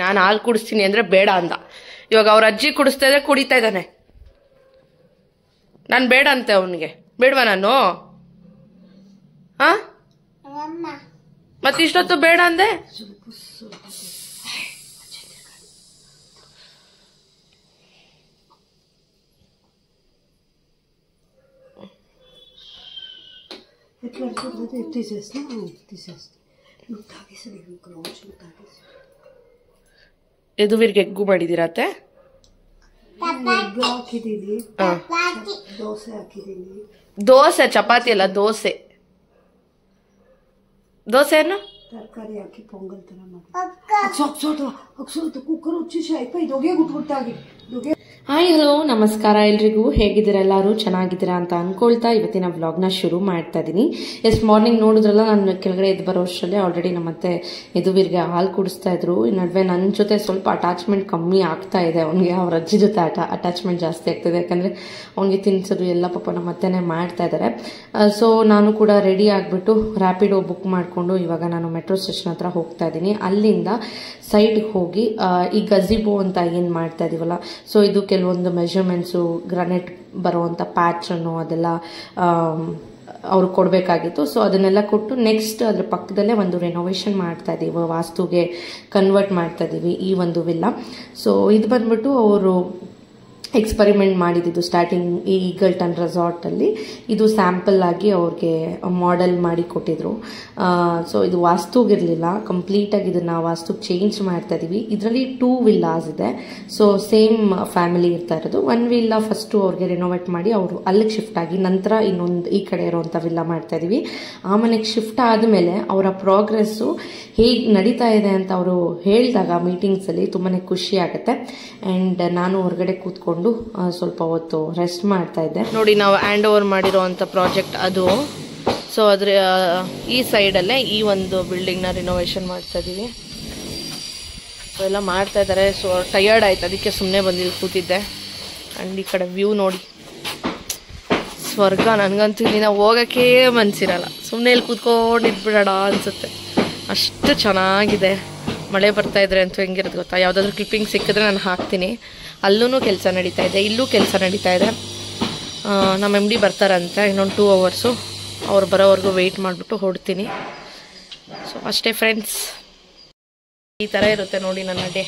ನಾನು ಹಾಲು ಕುಡಿಸ್ತೀನಿ ಅಂದ್ರೆ ಬೇಡ ಅಂದ. ಇವಾಗ ಅವ್ರ ಅಜ್ಜಿ ಕುಡಿಸ್ತಾ ಇದ್ರೆ ಕುಡಿತಾ ಇದ್ದಾನೆ. ನಾನು ಬೇಡ ಅಂತೆ ಅವನಿಗೆ. ಬೇಡವಾ ನಾನು? ಹಾ, ಮತ್ತಿಷ್ಟೊತ್ತು ಬೇಡ ಅಂದೆ. ಯದುವೀರ್ಗೆ ಎಗ್ಗು ಮಾಡಿದಿರತ್ತೆ. ದೋಸೆ, ಚಪಾತಿ ಅಲ್ಲ, ದೋಸೆ. ದೋಸೆಯನ್ನು ತರಕಾರಿ ಹಾಕಿ ಪೊಂಗಲ್ ತರ ಮಾಡಿ ಕುಕ್ಕರ್ ಉಚ್ಚಿ ದೊಗೆ ಗುಟ್ಗುಟ್ಟಾಗಿ ದೊಗೆ. ಹಾಯ್, ಹಲೋ, ನಮಸ್ಕಾರ ಎಲ್ರಿಗೂ. ಹೇಗಿದ್ದೀರಾ? ಎಲ್ಲರೂ ಚೆನ್ನಾಗಿದ್ದೀರಾ ಅಂತ ಅನ್ಕೊಳ್ತಾ ಇವತ್ತಿನ ವ್ಲಾಗ್ನ ಶುರು ಮಾಡ್ತಾ ಇದ್ದೀನಿ. ಮಾರ್ನಿಂಗ್ ನೋಡಿದ್ರಲ್ಲ, ನಾನು ಕೆಳಗಡೆ ಎದ್ದು ಬರೋ ಅಷ್ಟರಲ್ಲೇ ಆಲ್ರೆಡಿ ನಮ್ಮತ್ತೆ ಯದುವೀರ್ಗೆ ಹಾಲು ಕುಡಿಸ್ತಾ ಇದ್ರು. ಈ ನಡುವೆ ನನ್ನ ಜೊತೆ ಸ್ವಲ್ಪ ಅಟ್ಯಾಚ್ಮೆಂಟ್ ಕಮ್ಮಿ ಆಗ್ತಾ ಇದೆ. ಅವನಿಗೆ ಅವ್ರ ಅಜ್ಜಿ ಜೊತೆ ಅಟ್ಯಾಚ್ಮೆಂಟ್ ಜಾಸ್ತಿ ಆಗ್ತಿದೆ. ಯಾಕಂದರೆ ಅವನಿಗೆ ತಿನ್ಸೋದು ಎಲ್ಲ ಪಾಪ ನಮ್ಮ ಅತ್ತೆನೇ ಮಾಡ್ತಾ ಇದ್ದಾರೆ. ಸೊ ನಾನು ಕೂಡ ರೆಡಿ ಆಗಿಬಿಟ್ಟು ರ್ಯಾಪಿಡೋ ಬುಕ್ ಮಾಡಿಕೊಂಡು ಇವಾಗ ನಾನು ಮೆಟ್ರೋ ಸ್ಟೇಷನ್ ಹತ್ರ ಹೋಗ್ತಾ ಇದ್ದೀನಿ. ಅಲ್ಲಿಂದ ಸೈಡ್ಗೆ ಹೋಗಿ ಈ ಗಜಿಬೋ ಅಂತ ಏನು ಮಾಡ್ತಾ ಇದೀವಲ್ಲ, ಸೊ ಇದು ಕೆಲವೊಂದು ಮೆಷರ್ಮೆಂಟ್ಸು, ಗ್ರಾನೈಟ್ ಬರುವಂಥ ಪ್ಯಾಟ್ರನ್ನು ಅದೆಲ್ಲ ಅವ್ರು ಕೊಡಬೇಕಾಗಿತ್ತು. ಸೊ ಅದನ್ನೆಲ್ಲ ಕೊಟ್ಟು ನೆಕ್ಸ್ಟ್ ಅದ್ರ ಪಕ್ಕದಲ್ಲೇ ಒಂದು ರೆನೋವೇಷನ್ ಮಾಡ್ತಾ ಇದ್ದೀವಿ, ವಾಸ್ತುಗೆ ಕನ್ವರ್ಟ್ ಮಾಡ್ತಾ ಇದ್ದೀವಿ ಈ ಒಂದು ವಿಲ್ಲಾ. ಸೊ ಇದು ಬಂದ್ಬಿಟ್ಟು ಅವರು ಎಕ್ಸ್ಪರಿಮೆಂಟ್ ಮಾಡಿದ್ದು ಸ್ಟಾರ್ಟಿಂಗ್ ಈ ಈಗಲ್ಟನ್ ರೆಸಾರ್ಟಲ್ಲಿ. ಇದು ಸ್ಯಾಂಪಲ್ ಆಗಿ ಅವ್ರಿಗೆ ಮಾಡೆಲ್ ಮಾಡಿ ಕೊಟ್ಟಿದ್ರು. ಸೊ ಇದು ವಾಸ್ತುಗಿರಲಿಲ್ಲ, ಕಂಪ್ಲೀಟಾಗಿ ಇದನ್ನು ವಾಸ್ತುಗೆ ಚೇಂಜ್ ಮಾಡ್ತಾ ಇದ್ದೀವಿ. ಇದರಲ್ಲಿ 2 ವಿಲ್ಲಾಸ್ ಇದೆ. ಸೊ ಸೇಮ್ ಫ್ಯಾಮಿಲಿ ಇರ್ತಾ ಇರೋದು. 1 ವಿಲ್ಲಾ ಫಸ್ಟು ಅವ್ರಿಗೆ ರಿನೋವೇಟ್ ಮಾಡಿ ಅವರು ಅಲ್ಲಿಗೆ ಶಿಫ್ಟ್ ಆಗಿ ನಂತರ ಇನ್ನೊಂದು ಈ ಕಡೆ ಇರೋವಂಥ ವಿಲ್ಲಾ ಮಾಡ್ತಾ ಇದ್ದೀವಿ. ಆ ಮನೆಗೆ ಶಿಫ್ಟ್ ಆದಮೇಲೆ ಅವರ ಪ್ರೋಗ್ರೆಸ್ಸು ಹೇಗೆ ನಡೀತಾ ಇದೆ ಅಂತ ಅವರು ಹೇಳಿದಾಗ ಮೀಟಿಂಗ್ಸಲ್ಲಿ ತುಂಬಾ ಖುಷಿ ಆಗುತ್ತೆ. ಆ್ಯಂಡ್ ನಾನು ಹೊರಗಡೆ ಕೂತ್ಕೊಂಡು ಸ್ವಲ್ಪ ಹೊತ್ತು ರೆಸ್ಟ್ ಮಾಡ್ತಾ ಇದ್ದೆ. ನೋಡಿ, ನಾವು ಹ್ಯಾಂಡ್ ಓವರ್ ಮಾಡಿರೋವಂಥ ಪ್ರಾಜೆಕ್ಟ್ ಅದು. ಸೊ ಅದ್ರ ಈ ಸೈಡಲ್ಲೇ ಈ ಒಂದು ಬಿಲ್ಡಿಂಗ್ನ ರಿನೋವೇಷನ್ ಮಾಡ್ತಾ ಇದ್ದೀವಿ. ಸೊ ಎಲ್ಲ ಮಾಡ್ತಾ ಇದ್ದಾರೆ. ಸೊ ಟಯರ್ಡ್ ಆಯ್ತು, ಅದಕ್ಕೆ ಸುಮ್ಮನೆ ಬಂದಿದ್ದು ಕೂತಿದ್ದೆ. ಆ್ಯಂಡ್ ಈ ಕಡೆ ವ್ಯೂ ನೋಡಿ, ಸ್ವರ್ಗ. ನನಗಂತೂ ಇಲ್ಲಿಂದ ಹೋಗೋಕ್ಕೆ ಮನಸ್ಸಿರಲ್ಲ. ಸುಮ್ಮನೆ ಇಲ್ಲಿ ಕೂತ್ಕೊಂಡು ಇದ್ಬಿಡೋಣ ಅನಿಸುತ್ತೆ, ಅಷ್ಟು ಚೆನ್ನಾಗಿದೆ. ಮಳೆ ಬರ್ತಾ ಇದ್ರೆ ಅಂತೂ ಹೆಂಗಿರೋದು ಗೊತ್ತಾ? ಯಾವುದಾದ್ರೂ ಕ್ಲಿಪ್ಪಿಂಗ್ ಸಿಕ್ಕಿದ್ರೆ ನಾನು ಹಾಕ್ತೀನಿ. ಅಲ್ಲೂ ಕೆಲಸ ನಡೀತಾ ಇದೆ, ಇಲ್ಲೂ ಕೆಲಸ ನಡೀತಾ ಇದೆ. ನಮ್ಮ MD ಬರ್ತಾರಂತೆ ಇನ್ನೊಂದು 2 ಅವರ್ಸು. ಅವ್ರು ಬರೋವರೆಗೂ ವೆಯ್ಟ್ ಮಾಡಿಬಿಟ್ಟು ಹೊಡ್ತೀನಿ. ಸೊ ಅಷ್ಟೇ ಫ್ರೆಂಡ್ಸ್, ಈ ಥರ ಇರುತ್ತೆ ನೋಡಿ ನನ್ನ ಡೇ.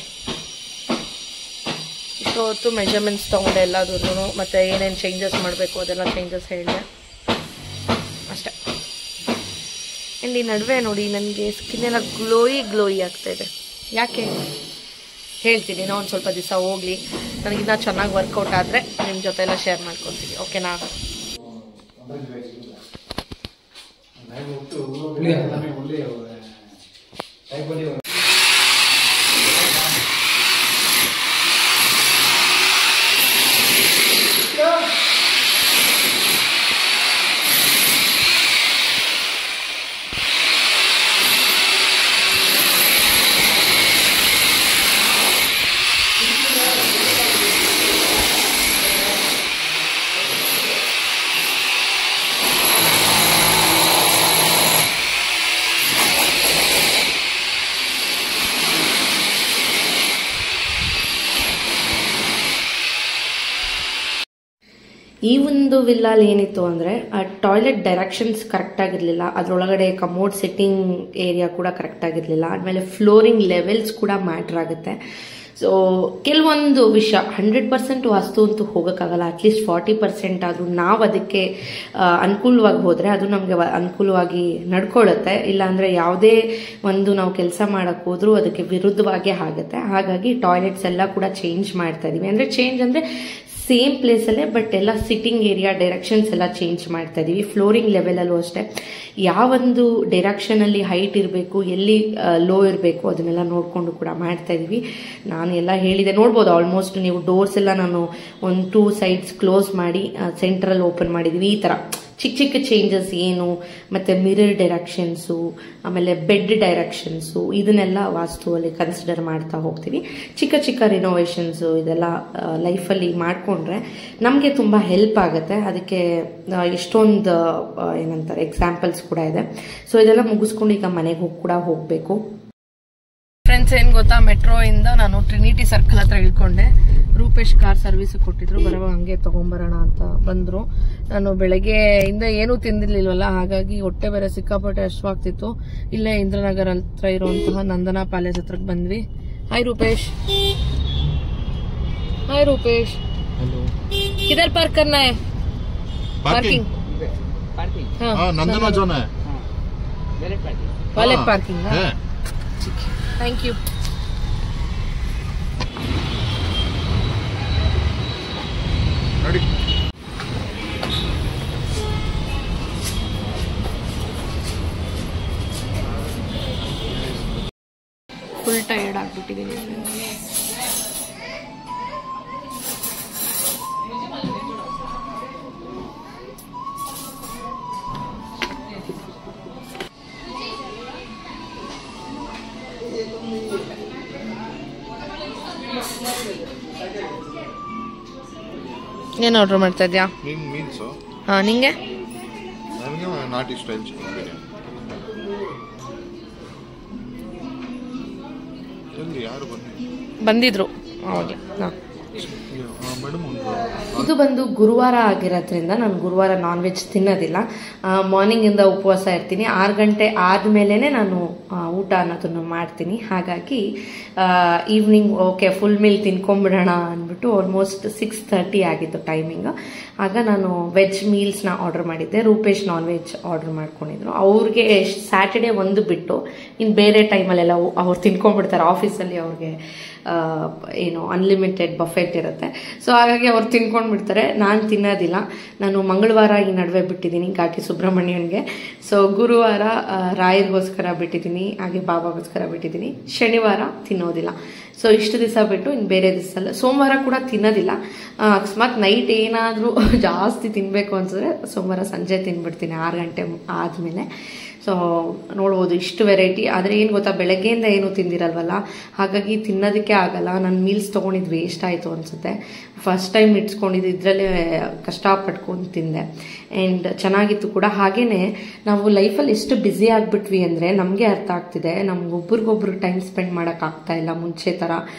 ಇಷ್ಟೊತ್ತು ಮೆಜರ್ಮೆಂಟ್ಸ್ ತೊಗೊಂಡೆ ಎಲ್ಲದೂ, ಮತ್ತು ಏನೇನು ಚೇಂಜಸ್ ಮಾಡಬೇಕು ಅದೆಲ್ಲ ಚೇಂಜಸ್ ಹೇಳಿದೆ ಅಷ್ಟೇ. ಆ್ಯಂಡ್ ಈ ನಡುವೆ ನೋಡಿ, ನನಗೆ ಸ್ಕಿನ್ ಎಲ್ಲ ಗ್ಲೋಯಿ ಆಗ್ತಾಯಿದೆ. ಯಾಕೆ ಹೇಳ್ತೀನಿ, ನಾನು ಒಂದು ಸ್ವಲ್ಪ ದಿವಸ ಹೋಗಲಿ, ನನಗಿನ್ನ ಚೆನ್ನಾಗಿ ವರ್ಕೌಟ್ ಆದರೆ ನಿಮ್ಮ ಜೊತೆ ಎಲ್ಲ ಶೇರ್ ಮಾಡ್ಕೊತೀನಿ. ಓಕೆನಾ? ಈ ಒಂದು ವಿಲ್ಲಾಲ್ ಏನಿತ್ತು ಅಂದರೆ ಟಾಯ್ಲೆಟ್ ಡೈರೆಕ್ಷನ್ಸ್ ಕರೆಕ್ಟಾಗಿರಲಿಲ್ಲ, ಅದರೊಳಗಡೆ ಕಮೋಡ್ ಸೆಟ್ಟಿಂಗ್ ಏರಿಯಾ ಕೂಡ ಕರೆಕ್ಟಾಗಿರಲಿಲ್ಲ. ಆದಮೇಲೆ ಫ್ಲೋರಿಂಗ್ ಲೆವೆಲ್ಸ್ ಕೂಡ ಮ್ಯಾಟ್ರ್ ಆಗುತ್ತೆ. ಸೊ ಕೆಲವೊಂದು ವಿಷಯ 100% ವಾಸ್ತು ಅಂತೂ ಹೋಗೋಕ್ಕಾಗಲ್ಲ. ಅಟ್ಲೀಸ್ಟ್ 40% ಆದರೂ ನಾವು ಅದಕ್ಕೆ ಅನುಕೂಲವಾಗಿ ಹೋದರೆ ಅದು ನಮಗೆ ಅನುಕೂಲವಾಗಿ ನಡ್ಕೊಳ್ಳುತ್ತೆ. ಇಲ್ಲಾಂದರೆ ಯಾವುದೇ ಒಂದು ನಾವು ಕೆಲಸ ಮಾಡೋಕ್ಕೆ ಹೋದರೂ ಅದಕ್ಕೆ ವಿರುದ್ಧವಾಗೇ ಆಗುತ್ತೆ. ಹಾಗಾಗಿ ಟಾಯ್ಲೆಟ್ಸ್ ಎಲ್ಲ ಕೂಡ ಚೇಂಜ್ ಮಾಡ್ತಾ ಇದ್ದೀವಿ. ಅಂದರೆ ಚೇಂಜ್ ಅಂದರೆ ಸೇಮ್ ಪ್ಲೇಸಲ್ಲೇ ಬಟ್ ಎಲ್ಲ ಸಿಟ್ಟಿಂಗ್ ಏರಿಯಾ ಡೈರೆಕ್ಷನ್ಸ್ ಎಲ್ಲ ಚೇಂಜ್ ಮಾಡ್ತಾ ಇದ್ದೀವಿ. ಫ್ಲೋರಿಂಗ್ ಲೆವೆಲಲ್ಲೂ ಅಷ್ಟೇ ಯಾವೊಂದು ಡೈರೆಕ್ಷನಲ್ಲಿ ಹೈಟ್ ಇರಬೇಕು, ಎಲ್ಲಿ ಲೋ ಇರಬೇಕು ಅದನ್ನೆಲ್ಲ ನೋಡಿಕೊಂಡು ಕೂಡ ಮಾಡ್ತಾ ಇದ್ದೀವಿ. ನಾನು ಎಲ್ಲ ಹೇಳಿದೆ, ನೋಡ್ಬೋದು ಆಲ್ಮೋಸ್ಟ್ ನೀವು. ಡೋರ್ಸ್ ಎಲ್ಲ ನಾನು 1-2 ಸೈಡ್ಸ್ ಕ್ಲೋಸ್ ಮಾಡಿ ಸೆಂಟ್ರಲ್ಲಿ ಓಪನ್ ಮಾಡಿದ್ದೀವಿ. ಈ ಥರ ಚಿಕ್ಕ ಚಿಕ್ಕ ಚೇಂಜಸ್ ಏನು, ಮತ್ತು ಮಿರರ್ ಡೈರೆಕ್ಷನ್ಸು, ಆಮೇಲೆ ಬೆಡ್ ಡೈರೆಕ್ಷನ್ಸು, ಇದನ್ನೆಲ್ಲ ವಾಸ್ತುವಲ್ಲಿ ಕನ್ಸಿಡರ್ ಮಾಡ್ತಾ ಹೋಗ್ತೀವಿ. ಚಿಕ್ಕ ಚಿಕ್ಕ ರಿನೋವೇಷನ್ಸು ಇದೆಲ್ಲ ಲೈಫಲ್ಲಿ ಮಾಡಿಕೊಂಡ್ರೆ ನಮಗೆ ತುಂಬ ಹೆಲ್ಪ್ ಆಗುತ್ತೆ. ಅದಕ್ಕೆ ಎಷ್ಟೊಂದು ಏನಂತಾರೆ ಎಕ್ಸಾಂಪಲ್ಸ್ ಕೂಡ ಇದೆ. ಸೊ ಇದೆಲ್ಲ ಮುಗಿಸ್ಕೊಂಡು ಈಗ ಮನೆಗೆ ಕೂಡ ಹೋಗಬೇಕು. ಫ್ರೆಂಡ್ಸ್ ಏನು ಗೊತ್ತಾ, ಮೆಟ್ರೋ ಇಂದ ನಾನು ಟ್ರಿನಿಟಿ ಸರ್ಕಲ್ ಹತ್ರ ಇಳ್ಕೊಂಡೆ. ರೂಪೇಶ್ ಕಾರ್ ಸರ್ವಿಸ್ ಕೊಟ್ಟಿದ್ರು, ಬರುವಾಗ ಹಂಗೆ ತಗೊಂಬರೋಣ ಅಂತ ಬಂದ್ರು. ನಾನು ಬೆಳಗ್ಗೆಯಿಂದ ಏನೂ ತಿಂದಿರ್ಲಿಲ್ವಲ್ಲ, ಹಾಗಾಗಿ ಹೊಟ್ಟೆ ಬೇರೆ ಸಿಕ್ಕಾಪಟ್ಟೆ ಹಶ್ವಾಗ್ತಿತ್ತು. ಇಲ್ಲೇ ಇಂದ್ರನಗರ್ ಹತ್ರ ಇರುವಂತಹ ನಂದನಾ ಪ್ಯಾಲೇಸ್ ಹತ್ರಕ್ಕೆ ಬಂದ್ವಿ. Hi Rupesh. Hi Rupesh. Hello. किधर पार्क करना है? पार्किंग. हाँ नंदना जाना है. वालेट पार्किंग है. Thank you. फुल टायर्ड ಆಗ್ಬಿಟ್ಟಿದ್ದೀನಿ. ಏನು ಆರ್ಡರ್ ಮಾಡ್ತಾ ಇದ್ಯಾ? ಮೀನ್ಸು. ಹಾ, ನಿಂಗೆ? ನನಗೆ ನಾಟಿ ಸ್ಟೈಲ್ ಚಿಕನ್ ಬಿರಿಯಾನಿ. ಎಲ್ಲಿ ಯಾರು ಬಂದಿದ್ರು ಅವಾಗಲೇ. ಮೇಡಮ್ ಇದು ಬಂದು ಗುರುವಾರ ಆಗಿರೋದ್ರಿಂದ ನಾನು ಗುರುವಾರ ನಾನ್ ವೆಜ್ ತಿನ್ನೋದಿಲ್ಲ. ಮಾರ್ನಿಂಗಿಂದ ಉಪವಾಸ ಇರ್ತೀನಿ. 6 ಗಂಟೆ ಆದಮೇಲೆ ನಾನು ಊಟ ಅನ್ನೋದನ್ನು ಮಾಡ್ತೀನಿ. ಹಾಗಾಗಿ ಈವ್ನಿಂಗ್ ಓಕೆ ಫುಲ್ ಮೀಲ್ ತಿನ್ಕೊಂಬಿಡೋಣ ಅಂದ್ಬಿಟ್ಟು ಆಲ್ಮೋಸ್ಟ್ 6:30 ಆಗಿತ್ತು ಟೈಮಿಂಗ್. ಆಗ ನಾನು ವೆಜ್ ಮೀಲ್ಸ್ನ ಆರ್ಡರ್ ಮಾಡಿದ್ದೆ. ರೂಪೇಶ್ ನಾನ್ ವೆಜ್ ಆರ್ಡರ್ ಮಾಡ್ಕೊಂಡಿದ್ರು. ಅವ್ರಿಗೆ ಸ್ಯಾಟರ್ಡೇ ಒಂದು ಬಿಟ್ಟು ಇನ್ನು ಬೇರೆ ಟೈಮಲ್ಲೆಲ್ಲ ಅವ್ರು ತಿನ್ಕೊಂಡ್ಬಿಡ್ತಾರೆ. ಆಫೀಸಲ್ಲಿ ಅವ್ರಿಗೆ ಏನು ಅನ್ಲಿಮಿಟೆಡ್ ಬಫೆಟ್ ಇರುತ್ತೆ. ಸೊ ಹಾಗಾಗಿ ಅವ್ರು ತಿನ್ಕೊಂಡ್ಬಿಡ್ತಾರೆ. ನಾನು ತಿನ್ನೋದಿಲ್ಲ. ನಾನು ಮಂಗಳವಾರ ಈ ನಡುವೆ ಬಿಟ್ಟಿದ್ದೀನಿ ಘಾಟಿ ಸುಬ್ರಹ್ಮಣ್ಯನ್ಗೆ. ಸೊ ಗುರುವಾರ ರಾಯರ್ಗೋಸ್ಕರ ಬಿಟ್ಟಿದ್ದೀನಿ, ಹಾಗೆ ಬಾಬಾಗೋಸ್ಕರ ಬಿಟ್ಟಿದ್ದೀನಿ. ಶನಿವಾರ ತಿನ್ನೋದಿಲ್ಲ. ಸೊ ಇಷ್ಟು ದಿವಸ ಬಿಟ್ಟು ಇನ್ನು ಬೇರೆ ದಿವಸ ಅಲ್ಲ. ಸೋಮವಾರ ಕೂಡ ತಿನ್ನೋದಿಲ್ಲ. ಅಕಸ್ಮಾತ್ ನೈಟ್ ಏನಾದರೂ ಜಾಸ್ತಿ ತಿನ್ನಬೇಕು ಅನ್ಸಿದ್ರೆ ಸೋಮವಾರ ಸಂಜೆ ತಿನ್ಬಿಡ್ತೀನಿ 6 ಗಂಟೆ ಆದಮೇಲೆ. ಸೊ ನೋಡ್ಬೋದು ಇಷ್ಟು ವೆರೈಟಿ. ಆದರೆ ಏನು ಗೊತ್ತಾ, ಬೆಳಗ್ಗೆಯಿಂದ ಏನು ತಿಂದಿರಲ್ವಲ್ಲ, ಹಾಗಾಗಿ ತಿನ್ನೋದಕ್ಕೆ ಆಗಲ್ಲ. ನಾನು ಮೀಲ್ಸ್ ತೊಗೊಂಡಿದ್ದು ವೇಸ್ಟ್ ಆಯಿತು ಅನಿಸುತ್ತೆ. ಫಸ್ಟ್ ಟೈಮ್ ಇಟ್ಸ್ಕೊಂಡಿದ್ದು ಇದರಲ್ಲೇ ಕಷ್ಟಪಟ್ಕೊಂಡು ತಿಂದೆ. ಆ್ಯಂಡ್ ಚೆನ್ನಾಗಿತ್ತು ಕೂಡ. ಹಾಗೆಯೇ ನಾವು ಲೈಫಲ್ಲಿ ಎಷ್ಟು ಬ್ಯುಸಿ ಆಗಿಬಿಟ್ವಿ ಅಂದರೆ ನಮಗೆ ಅರ್ಥ ಆಗ್ತಿದೆ, ನಮ್ಗೊಬ್ರಿಗೊಬ್ರು ಟೈಮ್ ಸ್ಪೆಂಡ್ ಮಾಡೋಕ್ಕಾಗ್ತಾ ಇಲ್ಲ ಮುಂಚೆ ಥರ.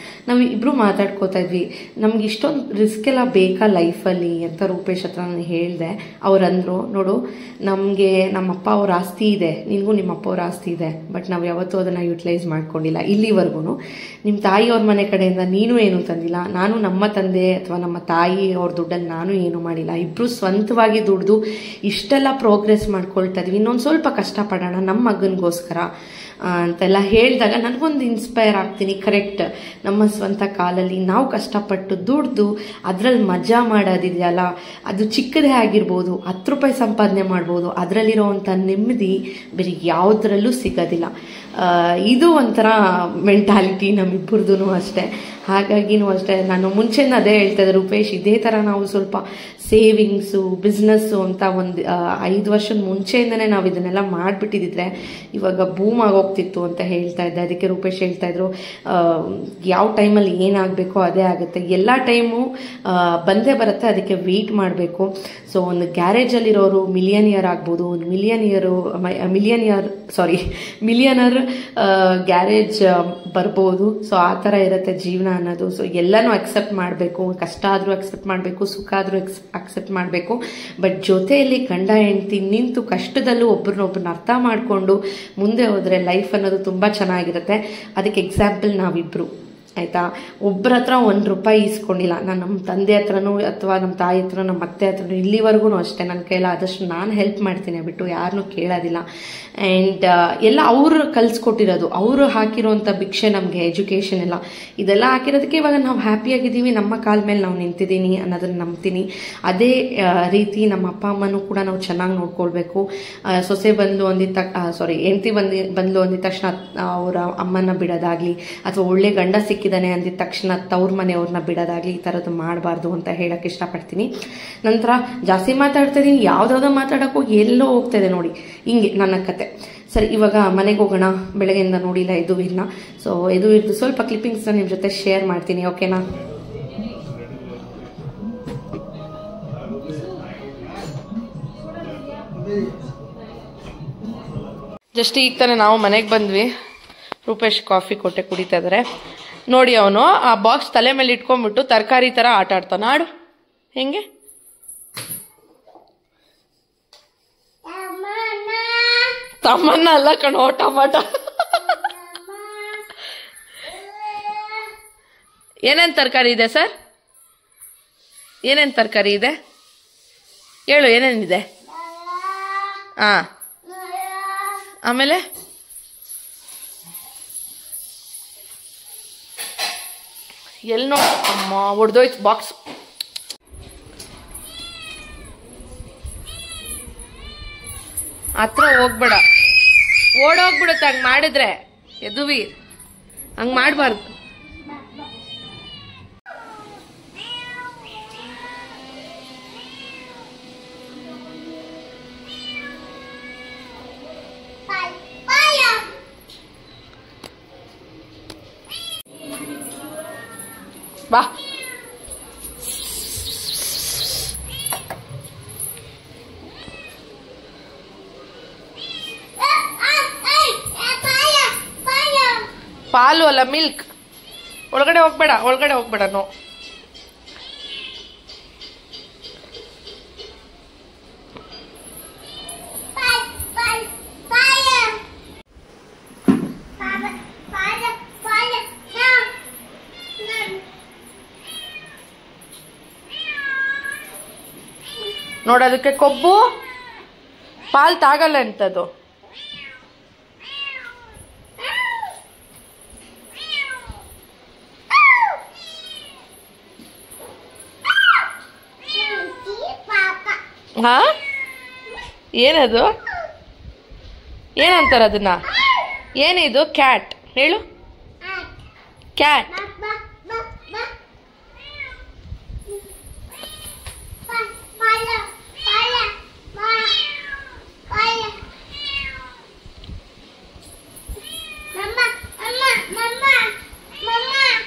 ನಾವು ಇಬ್ಬರು ಮಾತಾಡ್ಕೋತಾ ಇದ್ವಿ, ನಮ್ಗೆ ಇಷ್ಟೊಂದು ರಿಸ್ಕ್ ಎಲ್ಲ ಬೇಕಾ ಲೈಫಲ್ಲಿ ಅಂತ ರೂಪೇಶ್ ಹತ್ರ ನಾನು ಹೇಳಿದೆ. ಅವ್ರಂದರು, ನೋಡು ನಮಗೆ ನಮ್ಮಪ್ಪ ಅವ್ರ ಆಸ್ತಿ ಇದೆ, ನಿನಗೂ ನಿಮ್ಮ ಅಪ್ಪ ಅವ್ರ ಆಸ್ತಿ ಇದೆ, ಬಟ್ ನಾವು ಯಾವತ್ತೂ ಅದನ್ನು ಯುಟಿಲೈಸ್ ಮಾಡ್ಕೊಂಡಿಲ್ಲ ಇಲ್ಲಿವರೆಗೂ. ನಿಮ್ಮ ತಾಯಿಯವ್ರ ಮನೆ ಕಡೆಯಿಂದ ನೀನು ಏನೂ ತಂದಿಲ್ಲ, ನಾನು ನಮ್ಮ ತಂದೆ ಅಥವಾ ನಮ್ಮ ತಾಯಿ ಅವ್ರ ದುಡ್ಡಲ್ಲಿ ನಾನು ಏನು ಮಾಡಿಲ್ಲ. ಇಬ್ಬರು ಸ್ವಂತವಾಗಿ ದುಡ್ದು ಇಷ್ಟೆಲ್ಲ ಪ್ರೋಗ್ರೆಸ್ ಮಾಡ್ಕೊಳ್ತಾ ಇದ್ವಿ. ಇನ್ನೊಂದು ಸ್ವಲ್ಪ ಕಷ್ಟಪಡೋಣ ನಮ್ಮ ಮಗನಿಗೋಸ್ಕರ ಅಂತೆಲ್ಲ ಹೇಳಿದಾಗ ನನಗೊಂದು ಇನ್ಸ್ಪೈರ್ ಆಗ್ತೀನಿ. ಕರೆಕ್ಟ್, ನಮ್ಮ ಸ್ವಂತ ಕಾಲಲ್ಲಿ ನಾವು ಕಷ್ಟಪಟ್ಟು ದುಡ್ದು ಅದರಲ್ಲಿ ಮಜಾ ಮಾಡೋದಿದೆಯಲ್ಲ, ಅದು ಚಿಕ್ಕದೇ ಆಗಿರ್ಬೋದು, 10 ರೂಪಾಯಿ ಸಂಪಾದನೆ ಮಾಡ್ಬೋದು. ಅದರಲ್ಲಿರೋವಂಥ ನೆಮ್ಮದಿ ಬೇರೆ ಯಾವುದರಲ್ಲೂ ಸಿಗೋದಿಲ್ಲ. ಇದು ಒಂಥರ ಮೆಂಟಾಲಿಟಿ ನಮ್ಮಿಬ್ಬರದೂ ಅಷ್ಟೇ. ಹಾಗಾಗಿನೂ ಅಷ್ಟೇ, ನಾನು ಮುಂಚೆನೇ ಅದೇ ಹೇಳ್ತಾ ಇದ್ದೆ, ರೂಪೇಶ್ ಇದೇ ಥರ ನಾವು ಸ್ವಲ್ಪ ಸೇವಿಂಗ್ಸು ಬಿಸ್ನೆಸ್ಸು ಅಂತ ಒಂದು 5 ವರ್ಷದ ಮುಂಚೆಯಿಂದನೇ ನಾವು ಇದನ್ನೆಲ್ಲ ಮಾಡಿಬಿಟ್ಟಿದ್ರೆ ಇವಾಗ ಬೂಮ್ ಆಗೋಗ್ತಿತ್ತು ಅಂತ ಹೇಳ್ತಾ ಇದ್ದೆ. ಅದಕ್ಕೆ ರೂಪೇಶ್ ಹೇಳ್ತಾ ಇದ್ರು, ಯಾವ ಟೈಮಲ್ಲಿ ಏನಾಗಬೇಕೋ ಅದೇ ಆಗುತ್ತೆ, ಎಲ್ಲ ಟೈಮು ಬಂದೇ ಬರುತ್ತೆ, ಅದಕ್ಕೆ ವೆಯ್ಟ್ ಮಾಡಬೇಕು. ಸೊ ಒಂದು ಗ್ಯಾರೇಜಲ್ಲಿರೋರು ಮಿಲಿಯನಿಯರ್ ಆಗ್ಬೋದು, ಒಂದು ಮಿಲಿಯನರ್ ಗ್ಯಾರೇಜ್ ಬರ್ಬೋದು. ಸೊ ಆ ಥರ ಇರುತ್ತೆ ಜೀವನ ಅನ್ನೋದು. ಸೊ ಎಲ್ಲನೂ ಅಕ್ಸೆಪ್ಟ್ ಮಾಡಬೇಕು, ಕಷ್ಟ ಆದರೂ ಅಕ್ಸೆಪ್ಟ್ ಮಾಡಬೇಕು, ಸುಖ ಆದರೂ ಅಕ್ಸೆಪ್ಟ್ ಮಾಡಬೇಕು. ಬಟ್ ಜೊತೆಯಲ್ಲಿ ಗಂಡ ಹೆಂಡತಿ ನಿಂತು ಕಷ್ಟದಲ್ಲೂ ಒಬ್ರನ್ನೊಬ್ರನ್ನ ಅರ್ಥ ಮಾಡಿಕೊಂಡು ಮುಂದೆ ಹೋದರೆ ಲೈಫ್ ಅನ್ನೋದು ತುಂಬ ಚೆನ್ನಾಗಿರುತ್ತೆ. ಅದಕ್ಕೆ ಎಕ್ಸಾಂಪಲ್ ನಾವಿಬ್ಬರು, ಆಯಿತಾ? ಒಬ್ಬರ ಹತ್ರ 1 ರೂಪಾಯಿ ಇಸ್ಕೊಂಡಿಲ್ಲ. ನಾನು ನಮ್ಮ ತಂದೆ ಹತ್ರನೂ ಅಥವಾ ನಮ್ಮ ತಾಯಿ ಹತ್ರ ನಮ್ಮ ಅತ್ತೆ ಹತ್ರನೂ ಇಲ್ಲಿವರೆಗೂ ಅಷ್ಟೇ ನನ್ನ ಕೈಲ ಆದಷ್ಟು ನಾನು ಹೆಲ್ಪ್ ಮಾಡ್ತೀನಿ, ಬಿಟ್ಟು ಯಾರನ್ನೂ ಕೇಳೋದಿಲ್ಲ. ಆ್ಯಂಡ್ ಎಲ್ಲ ಅವರು ಕಲಿಸ್ಕೊಟ್ಟಿರೋದು, ಅವರು ಹಾಕಿರೋಂಥ ಭಿಕ್ಷೆ ನಮಗೆ ಎಜುಕೇಷನ್ ಎಲ್ಲ ಇದೆಲ್ಲ ಹಾಕಿರೋದಕ್ಕೆ ಇವಾಗ ನಾವು ಹ್ಯಾಪಿಯಾಗಿದ್ದೀವಿ, ನಮ್ಮ ಕಾಲ ಮೇಲೆ ನಾವು ನಿಂತಿದ್ದೀನಿ ಅನ್ನೋದನ್ನು ನಂಬ್ತೀನಿ. ಅದೇ ರೀತಿ ನಮ್ಮ ಅಪ್ಪ ಅಮ್ಮನೂ ಕೂಡ ನಾವು ಚೆನ್ನಾಗಿ ನೋಡ್ಕೊಳ್ಬೇಕು. ಸೊಸೆ ಬಂದು ಹೆಂಡತಿ ಬಂದು ಅಂದಿದ ತಕ್ಷಣ ಅವರ ಅಮ್ಮನ ಬಿಡೋದಾಗಲಿ ಅಥವಾ ಒಳ್ಳೆ ಗಂಡ ಸಿಕ್ಕಿದ್ದಾನೆ ಅಂದಿದ ತಕ್ಷಣ ತವ್ರ ಮನೆಯವ್ರನ್ನ ಬಿಡೋದಾಗಲಿ ಈ ಥರದ್ದು ಮಾಡಬಾರ್ದು ಅಂತ ಹೇಳಕ್ಕೆ ಇಷ್ಟಪಡ್ತೀನಿ. ನಂತರ ಜಾಸ್ತಿ ಮಾತಾಡ್ತಾ ಇದ್ದೀನಿ, ಯಾವುದಾವುದೋ ಮಾತಾಡೋಕ್ಕೂ ಎಲ್ಲೋ ಹೋಗ್ತಾ ಇದೆ ನೋಡಿ, ಹಿಂಗೆ ನನ್ನ ಕತೆ. ಸರಿ, ಇವಾಗ ಮನೆಗೆ ಹೋಗೋಣ. ಬೆಳಗ್ಗೆಯಿಂದ ನೋಡಿಲ್ಲ, ಎದುವಿಲ್ಲ. ಸೊ ಎದುವಿದ್ದು ಸ್ವಲ್ಪ ಕ್ಲಿಪ್ಪಿಂಗ್ಸ್ನ ನಿಮ್ಮ ಜೊತೆ ಶೇರ್ ಮಾಡ್ತೀನಿ, ಓಕೆನಾ? ಜಸ್ಟ್ ಈಗ ತಾನೇ ನಾವು ಮನೆಗೆ ಬಂದ್ವಿ. ರೂಪೇಶ್ ಕಾಫಿ ಕೊಟ್ಟೆ ಕುಡಿತಾ ಇದ್ದಾರೆ ನೋಡಿ. ಅವನು ಆ ಬಾಕ್ಸ್ ತಲೆ ಮೇಲೆ ಇಟ್ಕೊಂಡ್ಬಿಟ್ಟು ತರಕಾರಿ ಥರ ಆಟ ಆಡ್ತಾನೆ. ಆಡು ಹೆಂಗೆ. ತಮ್ಮನ್ನ ಅಲ್ಲ ಕಣೋ, ಟಮಾಟ. ಏನೇನು ತರಕಾರಿ ಇದೆ ಸರ್? ಏನೇನು ತರಕಾರಿ ಇದೆ ಹೇಳು, ಏನೇನಿದೆ? ಹಾಂ, ಆಮೇಲೆ ಎಲ್ಲಿ ನೋಡಿ ಅಮ್ಮ ಹೊಡೆದೋಯ್ತು ಬಾಕ್ಸ್. ಹತ್ರ ಹೋಗ್ಬೇಡ, ಓಡೋಗ್ಬಿಡುತ್ತೆ ಹಂಗೆ ಮಾಡಿದ್ರೆ. ಯದುವೀರ್ ಹಂಗೆ ಮಾಡಬಾರ್ದು. ಬಾ. ಪಾಲು ಅಲ್ಲ, ಮಿಲ್ಕ್. ಒಳಗಡೆ ಹೋಗ್ಬೇಡ, ಒಳಗಡೆ ಹೋಗ್ಬೇಡ. ನೋ, ನೋಡೋದಕ್ಕೆ ಕೊಬ್ಬು ಪಾಲ್ ತಾಗಲ್ಲ ಅಂತದು. ಹಾ, ಏನದು? ಏನಂತಾರ ಅದನ್ನ? ಏನಿದು? ಕ್ಯಾಟ್ ಹೇಳು. ಕ್ಯಾಟ್.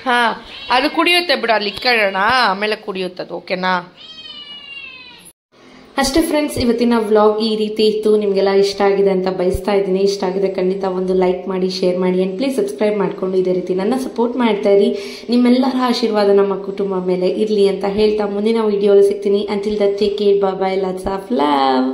ಹಾ, ಅದು ಕುಡಿಯುತ್ತೆ ಬಿಡು, ಅಲ್ಲಿ ಇಕ್ಕೊಳ್ಳೋಣ, ಆಮೇಲೆ ಕುಡಿಯುತ್ತದು. ಓಕೆನಾ? ಅಷ್ಟೇ ಫ್ರೆಂಡ್ಸ್, ಇವತ್ತಿನ ವ್ಲಾಗ್ ಈ ರೀತಿ ಇತ್ತು. ನಿಮಗೆಲ್ಲ ಇಷ್ಟ ಆಗಿದೆ ಅಂತ ಬಯಸ್ತಾ ಇದ್ದೀನಿ. ಇಷ್ಟ ಆಗಿದೆ ಖಂಡಿತ ಒಂದು ಲೈಕ್ ಮಾಡಿ, ಶೇರ್ ಮಾಡಿ, ಆ್ಯಂಡ್ ಪ್ಲೀಸ್ ಸಬ್ಸ್ಕ್ರೈಬ್ ಮಾಡಿಕೊಂಡು ಇದೇ ರೀತಿ ನನ್ನ ಸಪೋರ್ಟ್ ಮಾಡ್ತಾ ಇರಿ. ನಿಮ್ಮೆಲ್ಲರ ಆಶೀರ್ವಾದ ನಮ್ಮ ಕುಟುಂಬ ಮೇಲೆ ಇರಲಿ ಅಂತ ಹೇಳ್ತಾ ಮುಂದಿನ ವಿಡಿಯೋಲಿ ಸಿಗ್ತೀನಿ. Until that take care, bye bye, lots of love.